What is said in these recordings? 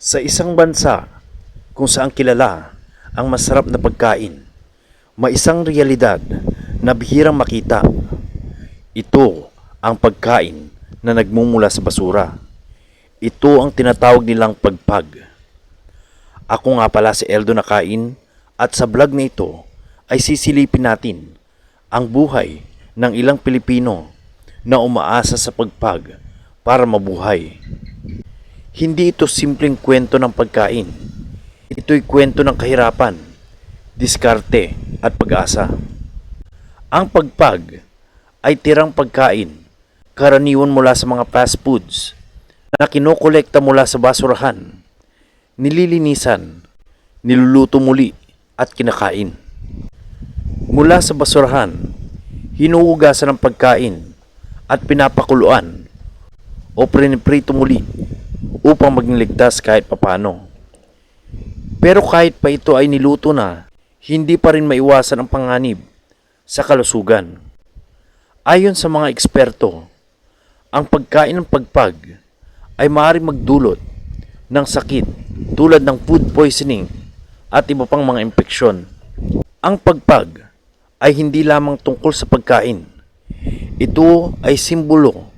Sa isang bansa kung saan kilala ang masarap na pagkain, may isang realidad na bihirang makita. Ito ang pagkain na nagmumula sa basura. Ito ang tinatawag nilang pagpag. Ako nga pala si Eldo Nakain at sa vlog na ito ay sisilipin natin ang buhay ng ilang Pilipino na umaasa sa pagpag para mabuhay. Hindi ito simpleng kwento ng pagkain. Ito'y kwento ng kahirapan, diskarte at pag-asa. Ang pagpag ay tirang pagkain, karaniwan mula sa mga fast foods na kinokolekta mula sa basurahan, nililinisan, niluluto muli at kinakain. Mula sa basurahan, hinuhugasan ng pagkain at pinapakuluan o priniprito muli upang maging ligtas kahit papano. Pero kahit pa ito ay niluto na, hindi pa rin maiwasan ang panganib sa kalusugan. Ayon sa mga eksperto, ang pagkain ng pagpag ay maaaring magdulot ng sakit tulad ng food poisoning at iba pang mga impeksyon. Ang pagpag ay hindi lamang tungkol sa pagkain. Ito ay simbolo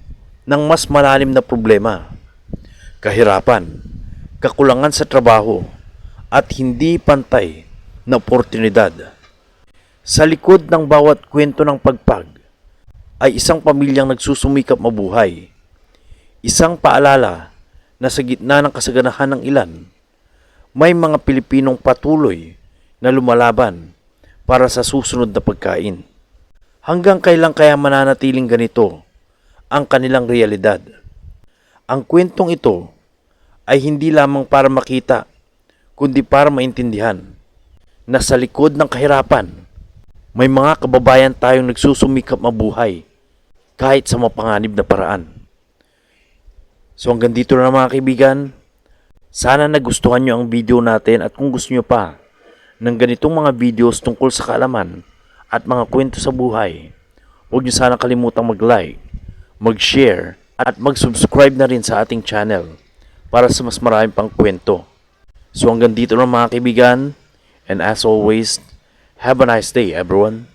ng mas malalim na problema. Kahirapan, kakulangan sa trabaho, at hindi pantay na oportunidad. Sa likod ng bawat kwento ng pagpag ay isang pamilyang nagsusumikap mabuhay. Isang paalala na sa gitna ng kasaganahan ng ilan, may mga Pilipinong patuloy na lumalaban para sa susunod na pagkain. Hanggang kailan kaya mananatiling ganito ang kanilang realidad? Ang kwentong ito ay hindi lamang para makita, kundi para maintindihan na sa likod ng kahirapan, may mga kababayan tayong nagsusumikap mabuhay kahit sa mapanganib na paraan. So hanggang dito na mga kaibigan, sana nagustuhan nyo ang video natin at kung gusto nyo pa ng ganitong mga videos tungkol sa kaalaman at mga kwento sa buhay, huwag nyo sana kalimutang mag-like, mag-share at mag-subscribe na rin sa ating channel para sa mas marami pang kwento. So hanggang dito na mga kaibigan, and as always, have a nice day everyone.